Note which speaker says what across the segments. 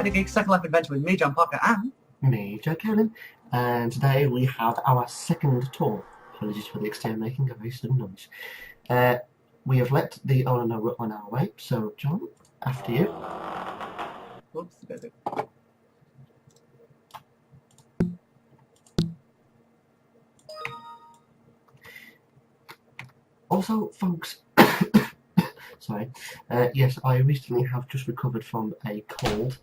Speaker 1: the Geeks Second Life Adventure with me, John Parker, and
Speaker 2: Me, Joe Cannon, and today we have our second tour. Apologies for the exterior making a very sudden noise. We have let the owner know we're on our way, so John, after you.
Speaker 1: Oops, there's it.
Speaker 2: Also, folks, sorry, yes, I recently have just recovered from a cold.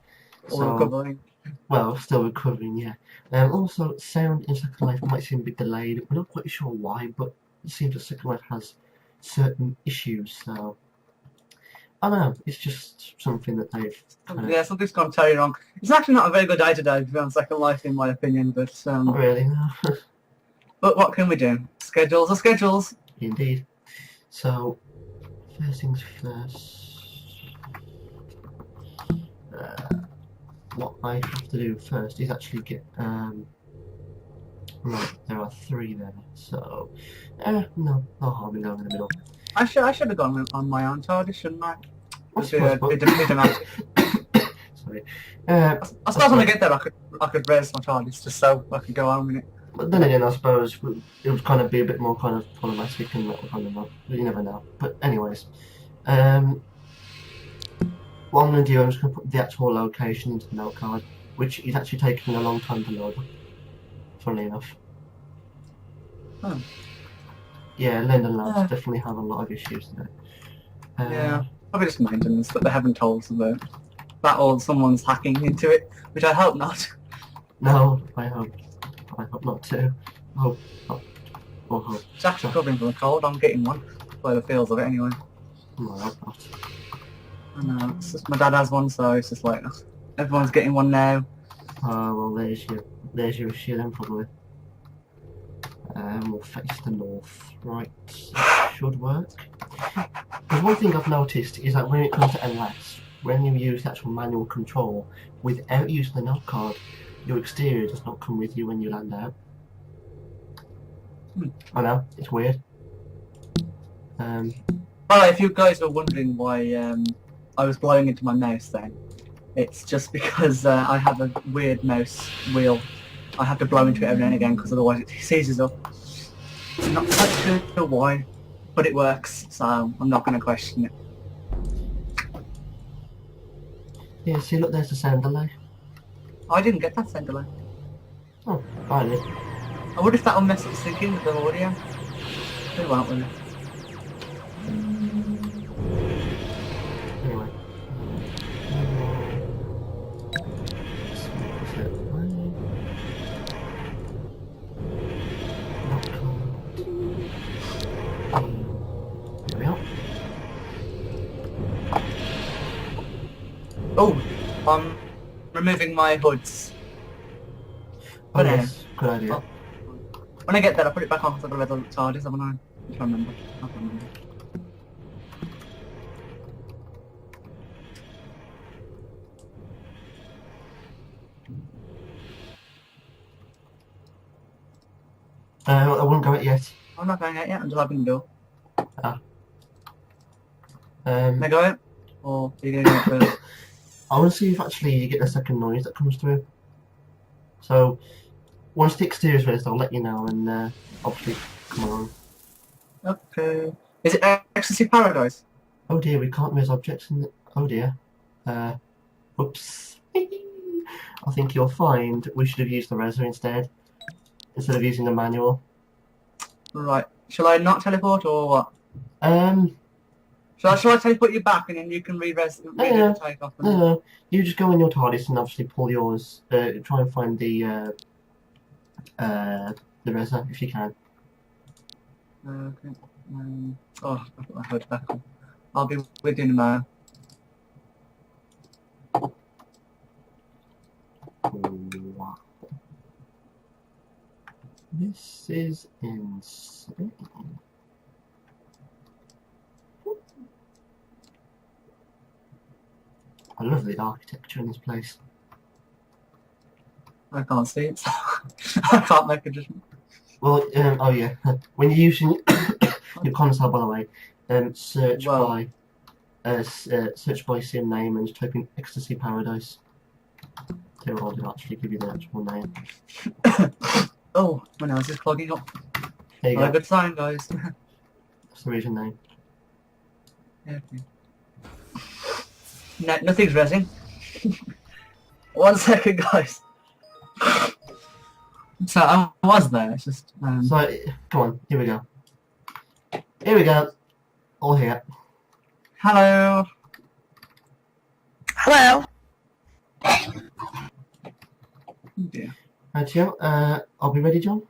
Speaker 1: Recovering.
Speaker 2: Well, still recovering, yeah. Also, sound in Second Life might seem a bit delayed. We're not quite sure why, but it seems that Second Life has certain issues, so... I don't know, it's just something that they've...
Speaker 1: Yeah, something's gone terribly wrong. It's actually not a very good day today to be on Second Life, in my opinion, but...
Speaker 2: Not really, no.
Speaker 1: But what can we do? Schedules are schedules.
Speaker 2: Indeed. So, first things first... what I have to do first is actually get... Right, there are 3 there, so... no harm in going in the middle.
Speaker 1: I should have gone on my own TARDIS, shouldn't I?
Speaker 2: Sorry.
Speaker 1: I suppose when I get there I could raise my TARDIS just so I could go home in it.
Speaker 2: But then again, I suppose it would kind of be a bit more kind of problematic and not kind of not. You never know. But anyways, what I'm going to do, I'm just going to put the actual location into the note card, which is actually taking a long time to load. Funnily enough.
Speaker 1: Oh.
Speaker 2: Yeah, London Labs definitely have a lot of issues today.
Speaker 1: Yeah, probably just maintenance that they haven't told us about. That or someone's hacking into it, which I hope not.
Speaker 2: No, I hope not too. I hope not. Or hope.
Speaker 1: It's actually recovering from a cold. I'm getting one. By the feels of it, anyway.
Speaker 2: No, I hope not.
Speaker 1: I know. It's just, my dad has one, so it's just like everyone's getting one now.
Speaker 2: Oh well, there's your issue then probably. We'll face the north. Right, should work. Because one thing I've noticed is that when it comes to LS, when you use the actual manual control without using the note card, your exterior does not come with you when you land out. I know, it's weird.
Speaker 1: Well, if you guys were wondering why I was blowing into my mouse then, it's just because I have a weird mouse wheel. I have to blow into it every now and again because otherwise it seizes up. I'm not quite sure why, but it works, so I'm not going to question it.
Speaker 2: Yeah, see, look, there's the sound delay.
Speaker 1: I didn't get that sound delay.
Speaker 2: Oh, I did.
Speaker 1: I wonder if that'll mess up syncing with the audio. It won't, will it?
Speaker 2: Anyway. There we are.
Speaker 1: Oh, I'm removing my hoods.
Speaker 2: Oh yes, good idea.
Speaker 1: Oh. When I get there, I'll put it back on because I've got a red TARDIS, haven't I? If I remember. I can't remember.
Speaker 2: I wouldn't go it yet.
Speaker 1: I'm not going out yet until I've been door.
Speaker 2: Ah.
Speaker 1: Can I go out? Or are you going out first?
Speaker 2: I want to see if actually you get the second noise that comes through. So, once the exterior is raised, I'll let you know and obviously come along.
Speaker 1: Okay. Is it Ecstasy Paradise?
Speaker 2: Oh dear, we can't raise objects in the... Oh dear. Oops. I think you'll find we should have used the Reser instead of using the manual.
Speaker 1: Right. Shall I not teleport or what? Shall I teleport you back and then you can re-res the takeoff?
Speaker 2: No. You just go in your TARDIS and obviously pull yours. Try and find the Reser if you can.
Speaker 1: Okay. Oh, I put my hood back on. I'll be with you in a moment.
Speaker 2: Wow. This is insane. I love the architecture in this place.
Speaker 1: I can't see it, so I can't make a judgment.
Speaker 2: Well, oh yeah, when you're using your console, by the way, search by sim name and just type in Ecstasy Paradise. They will actually give you the actual name.
Speaker 1: Oh, my nose is clogging up.
Speaker 2: There you
Speaker 1: Not a
Speaker 2: go.
Speaker 1: good sign, guys.
Speaker 2: That's the reason name.
Speaker 1: Okay. No, nothing's resing. 1 second, guys. So I was there. It's just.
Speaker 2: So, come on, here we go. Here we go. All here.
Speaker 1: Hello.
Speaker 3: Hello.
Speaker 1: Oh dear.
Speaker 2: Right, Joe. I'll be ready, John.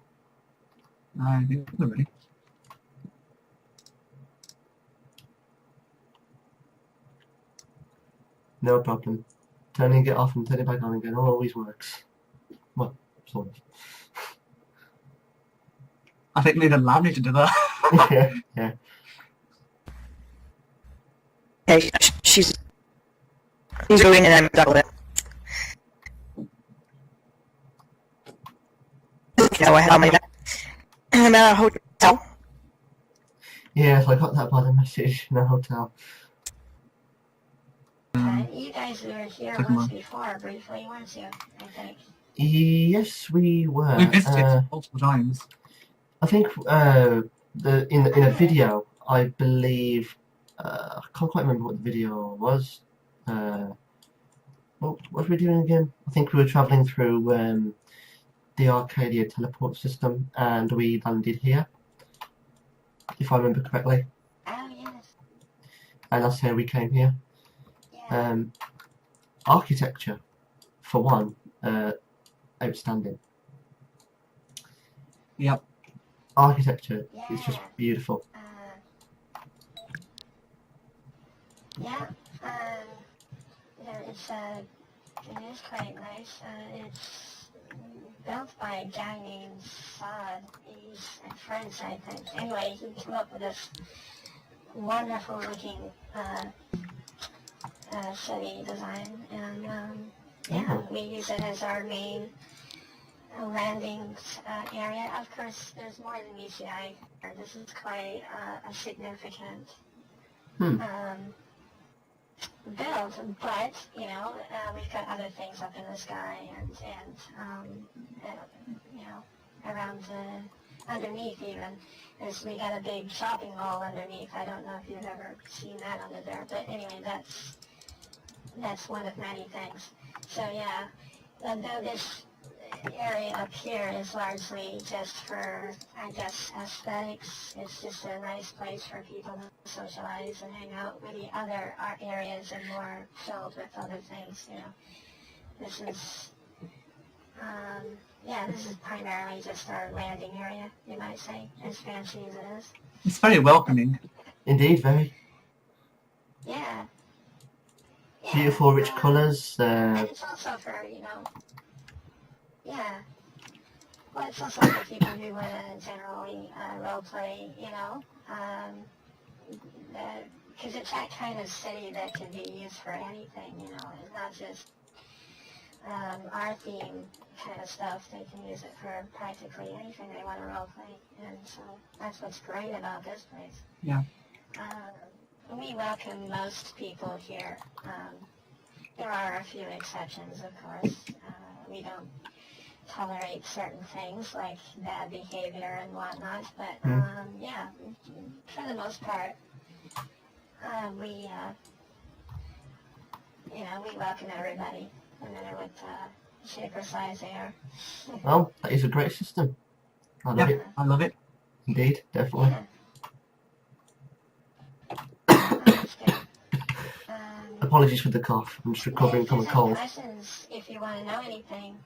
Speaker 1: I think we're ready.
Speaker 2: No problem. Turning it off and turning it back on again always works. Well, sort of.
Speaker 1: I think we need a lab to do that.
Speaker 2: yeah, yeah.
Speaker 3: Okay, she's doing and I'm done with it. No, I had all my I'm at a hotel.
Speaker 2: Yes, I got that by the message in the hotel.
Speaker 4: You guys were here
Speaker 1: Took 'em
Speaker 4: once
Speaker 1: on.
Speaker 4: before, briefly, weren't you? I think.
Speaker 2: Yes, we were.
Speaker 1: We visited multiple times.
Speaker 2: I think in a video, I believe I can't quite remember what the video was. What were we doing again? I think we were travelling through the Arcadia teleport system, and we landed here, if I remember correctly.
Speaker 4: Oh, yes.
Speaker 2: And that's how we came here.
Speaker 4: Yeah.
Speaker 2: Architecture, for one, outstanding.
Speaker 1: Yep.
Speaker 2: Architecture is just beautiful.
Speaker 4: Yeah. It is quite nice. It's built by a guy named Saad. He's a French, I think. Anyway, he came up with this wonderful looking city design, and yeah, we use it as our main landing area. Of course, there's more than meets the eye. This is quite a significant build, but you know, we've got other things up in the sky and you know, around underneath even. We got a big shopping mall underneath. I don't know if you've ever seen that under there, but anyway, that's one of many things. So yeah, though this area up here is largely just for, I guess, aesthetics. It's just a nice place for people to socialize and hang out, where the other art areas are more filled with other things, you know. This is, yeah, this is primarily just our landing area, you might say, as fancy as it is.
Speaker 1: It's very welcoming.
Speaker 2: Indeed, very
Speaker 4: Yeah.
Speaker 2: beautiful, rich colours.
Speaker 4: And it's also for, you know, yeah. Well, it's also for people who want to generally role play, you know, because it's that kind of city that can be used for anything, you know. It's not just our theme kind of stuff. They can use it for practically anything they want to role play, and so that's what's great about this place.
Speaker 1: Yeah.
Speaker 4: We welcome most people here. There are a few exceptions, of course. We don't tolerate certain things like bad behavior and whatnot, but yeah, for the most part, we you know, we welcome everybody, no matter what shape or size they are.
Speaker 2: Well, that is a great system. I love it.
Speaker 1: I love it.
Speaker 2: Indeed, definitely.
Speaker 4: Yeah. That's good.
Speaker 2: Apologies for the cough. I'm just recovering from a cold.
Speaker 4: If there's any questions, if you want to know anything,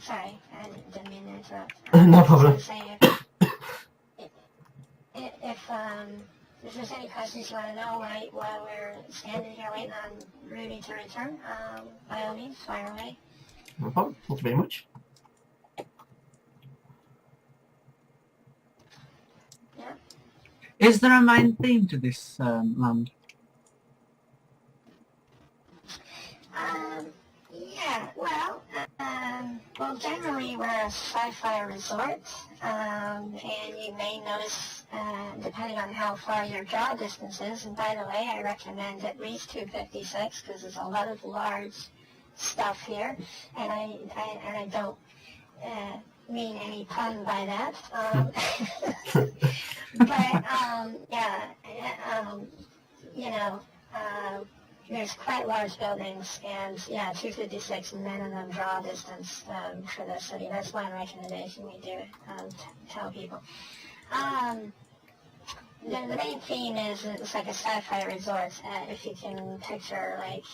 Speaker 4: sorry, I didn't mean to interrupt.
Speaker 2: No problem.
Speaker 4: I was gonna say, if there's any questions you want to know while we're standing here waiting on Ruby to return, by all means, fire away.
Speaker 2: No problem. Thank you very much.
Speaker 4: Yeah.
Speaker 1: Is there a main theme to this land?
Speaker 4: Yeah, well, generally we're a sci-fi resort, and you may notice, depending on how far your draw distance is, and by the way, I recommend at least 256, because there's a lot of large stuff here, and I don't mean any pun by that. But yeah, you know, there's quite large buildings, and yeah, 256 minimum draw distance for the city. That's one recommendation we do tell people. The main theme is it's like a sci-fi resort. If you can picture like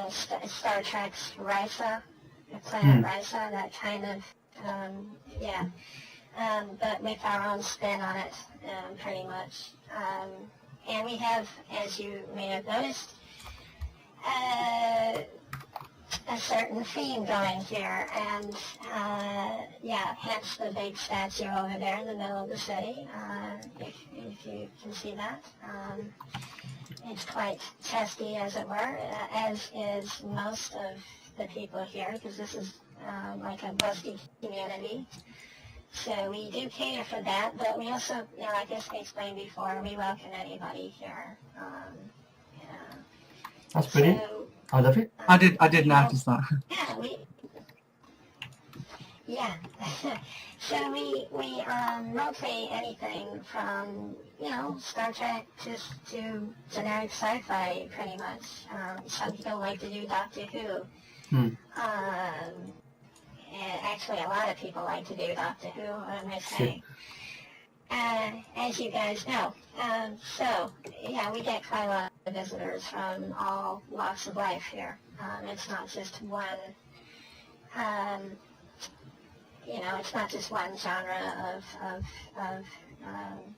Speaker 4: Star Trek's Risa, planet Risa, that kind of yeah. But with our own spin on it, pretty much. And we have, as you may have noticed, a certain theme going here, and yeah, hence the big statue over there in the middle of the city, if you can see that. It's quite testy, as it were, as is most of the people here, because this is like a busty community. So we do cater for that, but we also, you know, like I explained before, we welcome anybody here. Yeah.
Speaker 2: That's brilliant.
Speaker 4: So,
Speaker 2: I love it.
Speaker 1: I did notice that.
Speaker 4: Yeah, so we rotate anything from, you know, Star Trek to generic sci-fi, pretty much. Some people like to do Doctor Who. And actually, a lot of people like to do Doctor Who, I must say. As you guys know. So, yeah, we get quite a lot of visitors from all walks of life here. It's not just one, you know, it's not just one genre of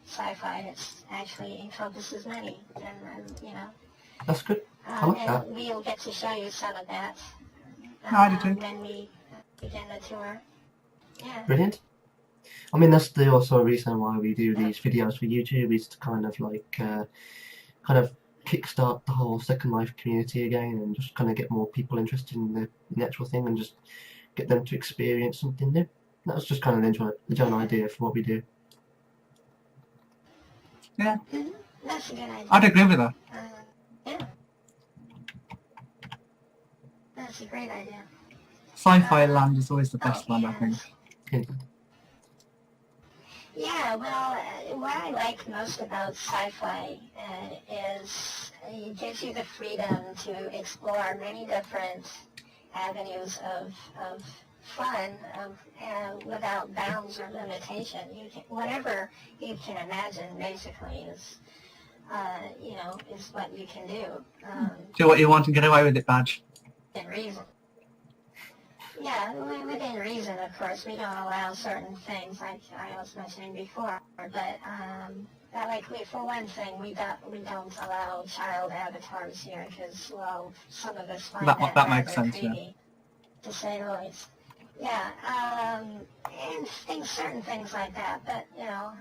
Speaker 4: sci-fi. It's actually encompasses many, and you know.
Speaker 2: That's good. I like that.
Speaker 4: And we'll get to show you some of that
Speaker 1: I do too.
Speaker 4: when we begin the tour. Yeah.
Speaker 2: Brilliant. I mean, that's the also reason why we do these videos for YouTube, is to kind of like kind of kickstart the whole Second Life community again, and just kind of get more people interested in the actual thing, and just get them to experience something new. That was just kind of the general idea for what we do.
Speaker 1: Yeah,
Speaker 4: That's a good idea.
Speaker 1: I'd agree with that.
Speaker 4: Yeah. That's a great idea.
Speaker 1: Sci-fi land is always the best land, I think.
Speaker 4: Yeah, well, what I like most about sci-fi is it gives you the freedom to explore many different avenues of fun without bounds or limitation. Whatever you can imagine, basically, is you know, is what you can do.
Speaker 1: Do what you want and get away with it, badge.
Speaker 4: Within reason. Yeah, within reason, of course. We don't allow certain things, like I was mentioning before. But like for one thing, we don't allow child avatars here because, well, some of us find that
Speaker 1: makes
Speaker 4: rather
Speaker 1: sense,
Speaker 4: creepy, to say the least. Yeah, and certain things like that. But you know,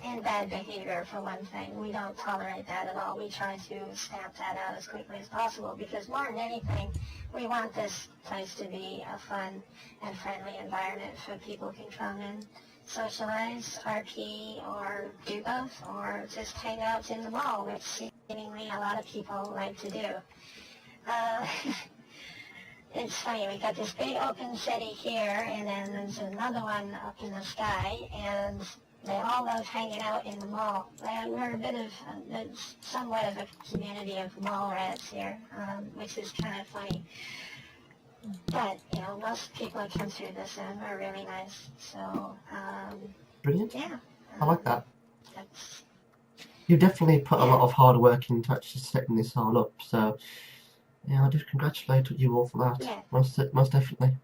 Speaker 4: and bad behavior for one thing. We don't tolerate that at all. We try to stamp that out as quickly as possible because more than anything, we want this place to be a fun and friendly environment for people who can come and socialize, RP, or do both, or just hang out in the mall, which seemingly a lot of people like to do. It's funny, we got this big open city here, and then there's another one up in the sky, and they all love hanging out in the mall. We're a bit of, somewhat of a community of mall rats here, which is kind of funny. But, you know, most people that come through this end are really nice, so,
Speaker 2: Brilliant.
Speaker 4: yeah.
Speaker 2: I like that.
Speaker 4: That's,
Speaker 2: You've definitely put a lot of hard work into actually setting this all up, so yeah, I do congratulate you all for that.
Speaker 4: Yeah.
Speaker 2: Most definitely.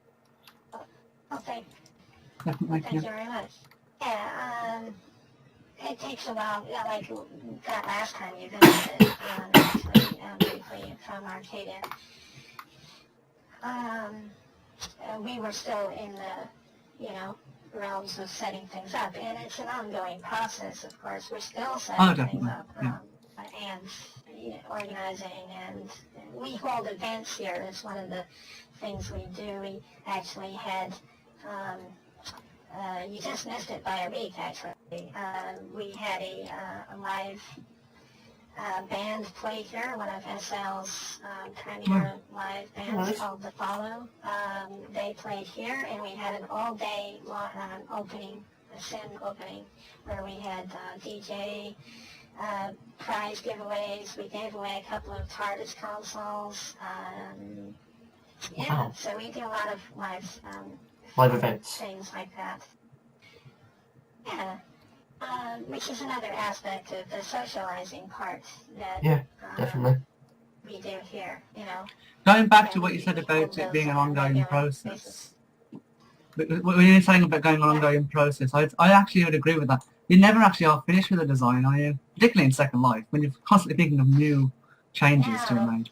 Speaker 4: okay.
Speaker 1: Definitely,
Speaker 4: Thank you very much. Yeah, it takes a while, yeah, like that last time you visited, actually, briefly from Arcadia. We were still in the, you know, realms of setting things up, and it's an ongoing process, of course. We're still setting things up, and you know, organizing, and we hold events here. It's one of the things we do. We actually had, you just missed it by a week, actually. We had a live band played here, one of SL's premier live bands
Speaker 2: Nice.
Speaker 4: called The Follow. They played here, and we had an all-day opening, a sim opening, where we had DJ prize giveaways. We gave away a couple of TARDIS consoles.
Speaker 2: Wow.
Speaker 4: So we do a lot of
Speaker 2: Live events.
Speaker 4: things like that. Yeah. Which is another aspect of the socializing part that
Speaker 2: Yeah, definitely.
Speaker 4: we do here, you know.
Speaker 1: Going back to what you said about it being an ongoing process, when you're saying about going on an ongoing process, I actually would agree with that. You never actually are finished with a design, are you? Particularly in Second Life, when you're constantly thinking of new changes to be made.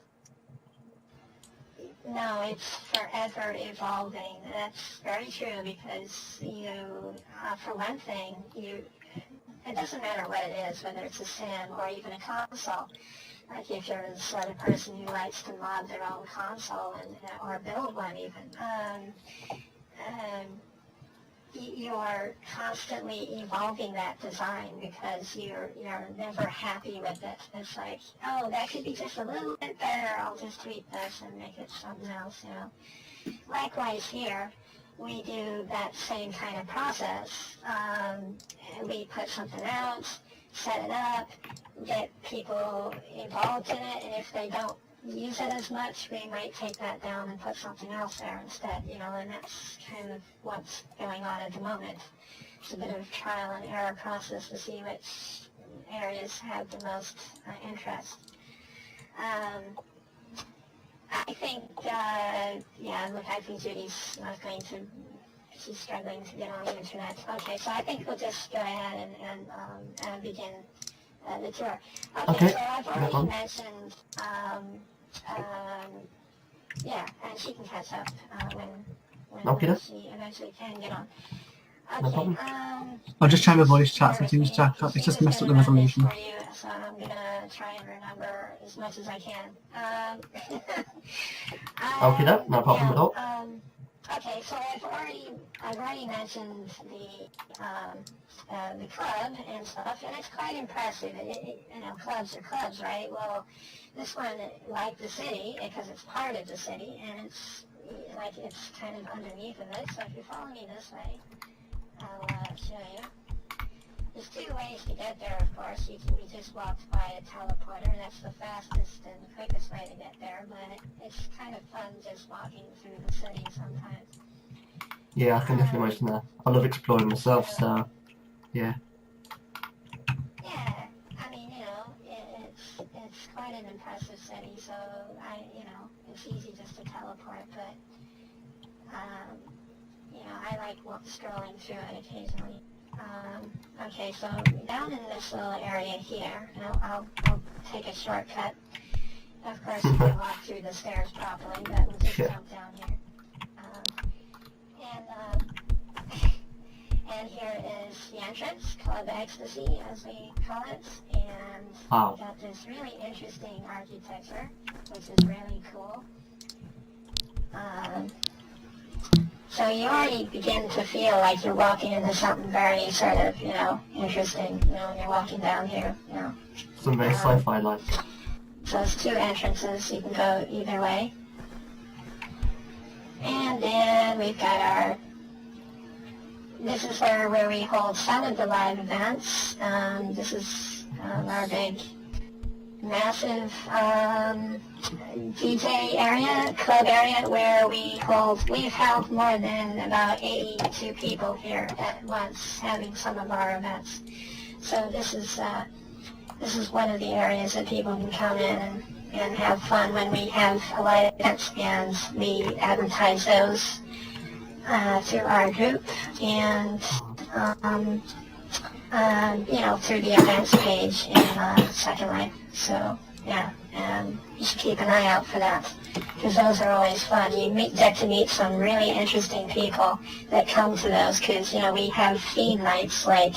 Speaker 4: No, it's forever evolving. That's very true because you, for one thing, it doesn't matter what it is, whether it's a sim or even a console. Like if you're the sort of person who likes to mod their own console or build one even, you're constantly evolving that design because you're never happy with it. It's like, oh, that could be just a little bit better. I'll just tweak this and make it something else, you know. Likewise here, we do that same kind of process. We put something out, set it up, get people involved in it, and if they don't use it as much, we might take that down and put something else there instead, you know, and that's kind of what's going on at the moment. It's a bit of a trial and error process to see which areas have the most interest. I think, look, I think Judy's not going to, she's struggling to get on the internet. Okay, so I think we'll just go ahead and begin the tour. Okay, so I've already mentioned, and she can catch up when she eventually can get on. Okay,
Speaker 1: I'll just check the voice chat settings, Jack. It's just messed up the resolution.
Speaker 4: For you, so I'm going to try and remember as much as I can.
Speaker 2: Okay, no problem at all.
Speaker 4: Okay, so I've already mentioned the club and stuff, and it's quite impressive. You know, clubs are clubs, right? Well, this one, like the city, because it's part of the city, and it's like it's kind of underneath of it. So if you follow me this way, I'll show you. There's two ways to get there, of course. We just walked by a teleporter. That's the fastest and quickest way to get there, but it's kind of fun just walking through the city sometimes.
Speaker 2: Yeah, I can definitely imagine that. I love exploring myself, so yeah.
Speaker 4: Yeah, I mean, you know, it's quite an impressive city, so it's easy just to teleport, but I like strolling through it occasionally. Okay, so down in this little area here, I'll take a shortcut. Of course, you can walk through the stairs properly, but we'll just jump down here. And here is the entrance, Club Ecstasy, as we call it, and we've got this really interesting architecture, which is really cool. So you already begin to feel like you're walking into something very sort of, interesting, when you're walking down here,
Speaker 2: Some very sci-fi like.
Speaker 4: So it's two entrances, you can go either way. And then we've got this is where we hold some of the live events. This is our big, massive DJ area, club area, where we've held more than about 82 people here at once having some of our events. So this is one of the areas that people can come in and have fun when we have live events, and we advertise those through our group and through the events page in Second Life. So yeah, you should keep an eye out for that, because those are always fun. You get to meet some really interesting people that come to those, because we have theme nights like,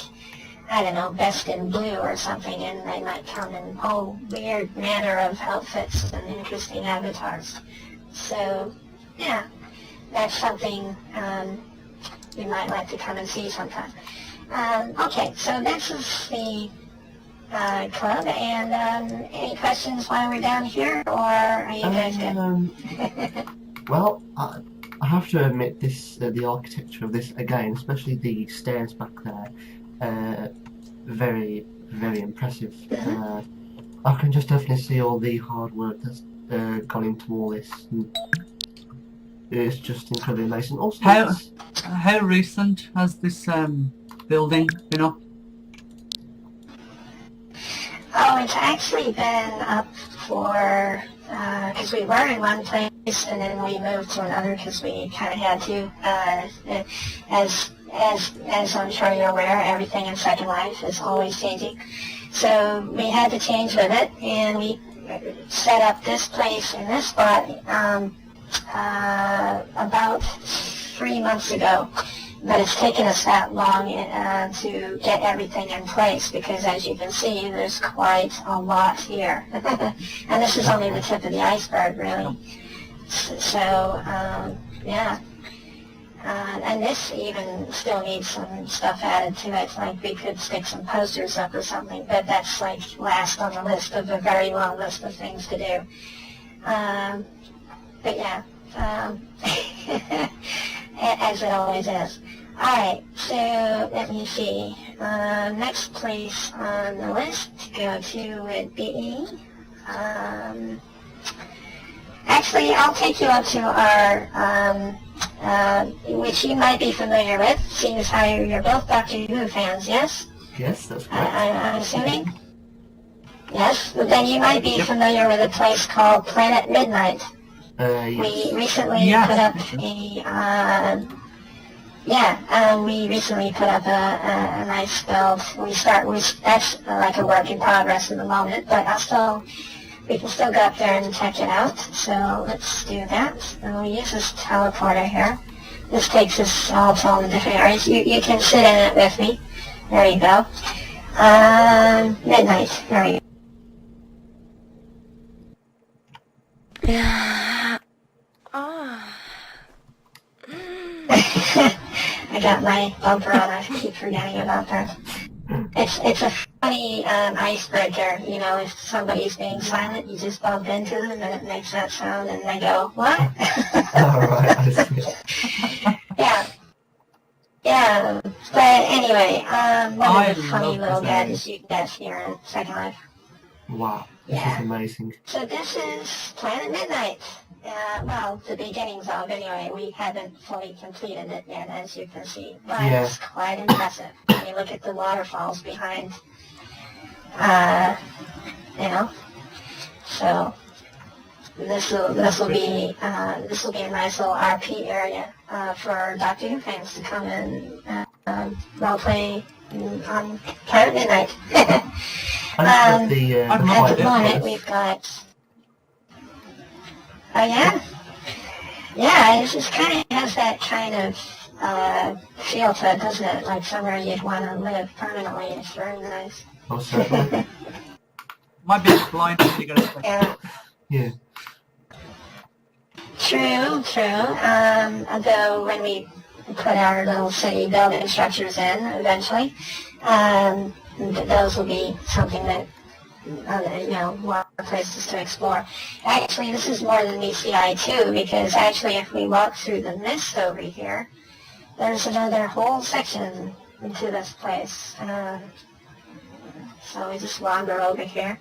Speaker 4: I don't know, Best in Blue or something, and they might come in all weird manner of outfits and interesting avatars. So yeah, that's something you might like to come and see sometime. Okay, so this is the club. And any questions while we're down here, or are you guys good?
Speaker 2: Well, I have to admit this, the architecture of this again, especially the stairs back there, very, very impressive. I can just definitely see all the hard work that's gone into all this. And it's just incredibly amazing. Also,
Speaker 1: How recent has this building been up?
Speaker 4: Oh, it's actually been up for, because we were in one place and then we moved to another because we kind of had to. As I'm sure you're aware, everything in Second Life is always changing. So we had to change with it, and we set up this place in this spot about 3 months ago. But it's taken us that long to get everything in place because, as you can see, there's quite a lot here. And this is only the tip of the iceberg, really. So, yeah. And this even still needs some stuff added to it. Like we could stick some posters up or something, but that's like last on the list of a very long list of things to do. But yeah. As it always is. Alright, so let me see. Next place on the list to go to would be... actually, I'll take you up to our... which you might be familiar with, seeing as how you're both Doctor Who fans, yes?
Speaker 2: yes, that's correct.
Speaker 4: I'm assuming? Yes? Well, then you might be familiar with a place called Planet Midnight.
Speaker 2: Yes.
Speaker 4: We recently put up we recently put up a nice build. That's like a work in progress at the moment, but we can still go up there and check it out. So let's do that. And we'll use this teleporter here. This takes us all to all the different areas. You can sit in it with me. There you go. Midnight. There we go.
Speaker 3: Yeah.
Speaker 4: I got my bumper on. I keep forgetting about that. It's a funny icebreaker. You know, if somebody's being silent, you just bump into them and it makes that sound, and they go, "What?"
Speaker 2: Alright, I see.
Speaker 4: Yeah. But anyway, one of the funny little gadgets you can get here in Second Life.
Speaker 2: Wow, this is amazing.
Speaker 4: So this is Planet Midnight. Well, the beginnings of anyway. We haven't fully completed it yet, as you can see. But it's quite impressive. When you look at the waterfalls behind, So this will be a nice little RP area for Doctor Who fans to come and role play on Planet Midnight. At the moment, we've got. Oh yeah? Yeah, it just kind of has that kind of feel to it, doesn't it? Like somewhere you'd want to live permanently. It's very nice.
Speaker 2: Oh, certainly.
Speaker 1: Might be blind when you get a
Speaker 4: Yeah.
Speaker 2: Yeah.
Speaker 4: True. Although when we put our little city building structures in eventually, those will be something that more places to explore. Actually, this is more than meets the eye too, because actually if we walk through the mist over here, there's another whole section into this place. So we just wander over here.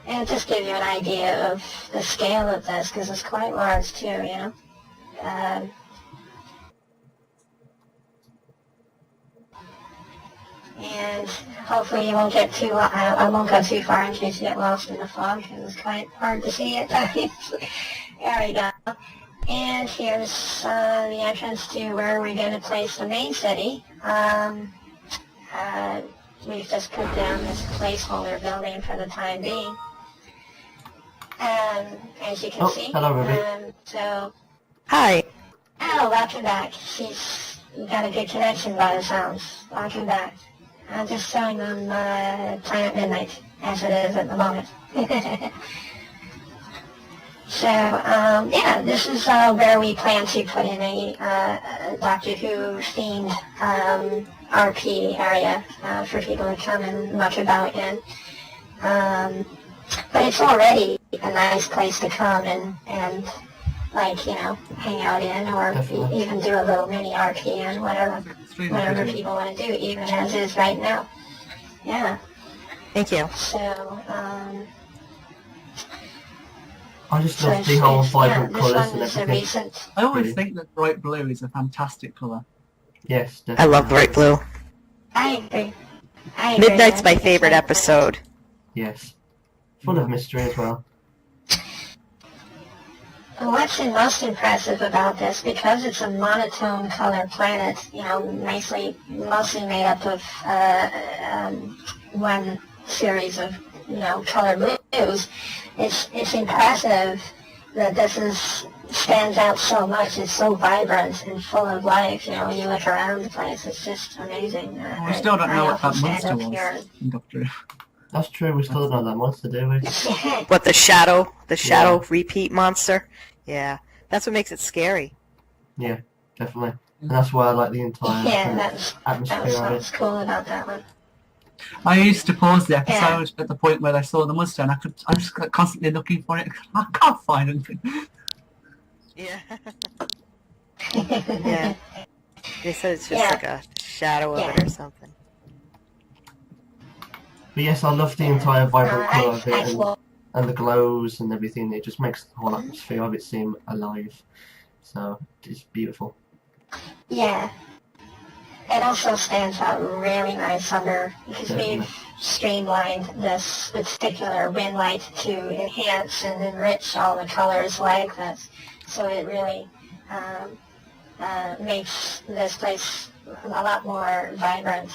Speaker 4: And just give you an idea of the scale of this, because it's quite large too, you know. And hopefully you won't get too, I won't go too far in case you get lost in the fog, because it's quite hard to see at times. There we go. And here's the entrance to where we're going to place the main city. We've just put down this placeholder building for the time being. As you can see.
Speaker 2: Hello, Ruby.
Speaker 3: Hi.
Speaker 4: Oh, welcome back. She's got a good connection by the sounds. Welcome back. I'm just showing them Planet Midnight as it is at the moment. So, yeah, this is where we plan to put in a Doctor Who themed RP area for people to come and muck about in. But it's already a nice place to come and like, you know, hang out in, or
Speaker 2: Definitely.
Speaker 4: even do a little mini RP in, whatever
Speaker 1: It's really pretty.
Speaker 4: people want to do, even as is right now. Yeah.
Speaker 3: Thank you.
Speaker 4: So,
Speaker 2: I just
Speaker 4: so
Speaker 2: love the whole vibrant
Speaker 4: this
Speaker 2: colours
Speaker 4: one
Speaker 2: and
Speaker 4: is a
Speaker 2: everything.
Speaker 4: recent.
Speaker 1: I always
Speaker 2: Brilliant.
Speaker 1: think that bright blue is a fantastic colour.
Speaker 2: Yes,
Speaker 3: I
Speaker 2: definitely.
Speaker 3: love bright blue.
Speaker 4: I agree. I agree.
Speaker 3: Midnight's
Speaker 4: I
Speaker 3: my
Speaker 4: think it's
Speaker 3: favorite
Speaker 4: very
Speaker 3: episode.
Speaker 2: Yes. Full of mystery as well.
Speaker 4: What's most impressive about this, because it's a monotone color planet, you know, mostly made up of one series of, you know, color blues, it's impressive that this stands out so much. It's so vibrant and full of life. You know, when you look around the place, it's just amazing.
Speaker 1: We still don't know
Speaker 4: I
Speaker 1: what that
Speaker 4: often stand
Speaker 1: monster
Speaker 4: up here
Speaker 1: was in Doctor Who.
Speaker 2: That's true, we still don't know that monster, do we?
Speaker 4: and-
Speaker 3: What, the shadow repeat monster? Yeah, that's what makes it scary.
Speaker 2: Yeah, definitely. And that's why I like the entire
Speaker 4: yeah,
Speaker 2: kind of
Speaker 4: that was
Speaker 2: atmosphere of it.
Speaker 4: what's cool about that one.
Speaker 1: I used to pause the episode at the point where I saw the monster, and I was constantly looking for it. I can't find anything.
Speaker 3: Yeah. Yeah. They said it's just
Speaker 4: Yeah.
Speaker 3: like a shadow of it or something.
Speaker 2: But yes, I love the entire vibrant colour of it
Speaker 4: I
Speaker 2: and the glows and everything. It just makes the whole atmosphere of it seem alive. So, it's beautiful.
Speaker 4: Yeah. It also stands out really nice under, because
Speaker 2: Definitely.
Speaker 4: we've streamlined this particular wind light to enhance and enrich all the colors like this. So it really makes this place a lot more vibrant,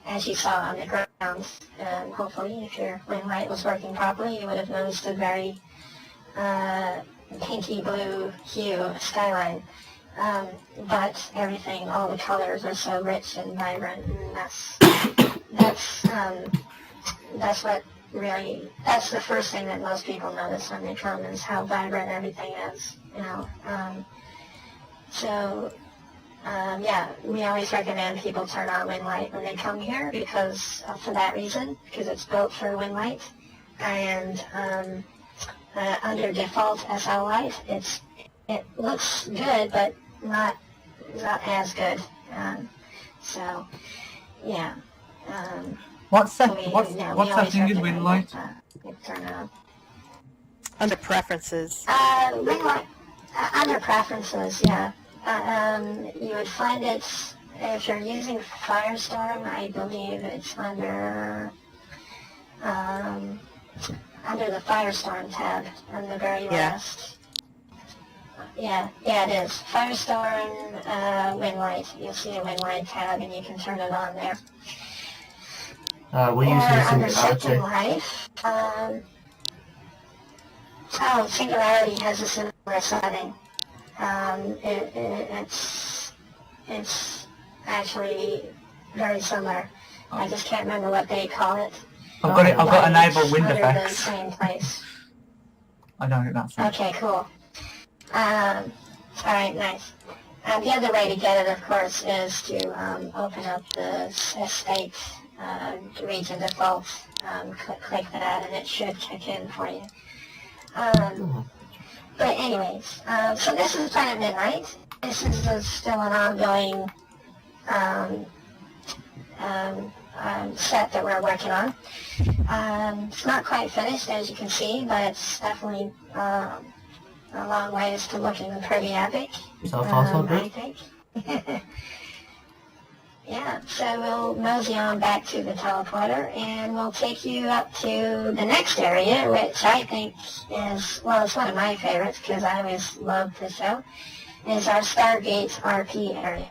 Speaker 4: as you saw on the ground. Hopefully, if your wind light was working properly, you would have noticed a very pinky blue hue skyline. But everything, all the colors are so rich and vibrant, and that's what really, that's the first thing that most people notice when they come, is how vibrant everything is, you know. Yeah, we always recommend people turn on wind light when they come here, because for that reason, because it's built for wind light, and under default SL light, it looks good, but not as good. So, yeah.
Speaker 1: What's
Speaker 4: So
Speaker 1: that? What's
Speaker 4: we
Speaker 1: that
Speaker 4: always
Speaker 1: thing is
Speaker 4: recommend
Speaker 1: wind light?
Speaker 4: it turn on.
Speaker 3: Under preferences.
Speaker 4: Wind light, under preferences, yeah. You would find it, if you're using Firestorm, I believe it's under the Firestorm tab on the very last. Yeah, it is. Firestorm, wind light. You'll see a wind light tab, and you can turn it on there.
Speaker 2: We're using
Speaker 4: Under
Speaker 2: Singularity.
Speaker 4: Second Life, Singularity has a similar setting. It's actually very similar. I just can't remember what they call it.
Speaker 1: I've got it. I've got
Speaker 4: But
Speaker 1: enable
Speaker 4: it's
Speaker 1: wind
Speaker 4: under the
Speaker 1: effects.
Speaker 4: same place.
Speaker 1: I don't think that's it.
Speaker 4: Okay, cool. Alright, nice. The other way to get it, of course, is to open up the estate region default. Click that, and it should kick in for you. But anyways, so this is Planet Midnight. This is still an ongoing set that we're working on. It's not quite finished, as you can see, but it's definitely a long ways to looking pretty epic.
Speaker 2: So far, so good.
Speaker 4: I think. Yeah, so we'll mosey on back to the teleporter, and we'll take you up to the next area, which I think is, well, it's one of my favorites, because I always loved the show, is our Stargate RP area.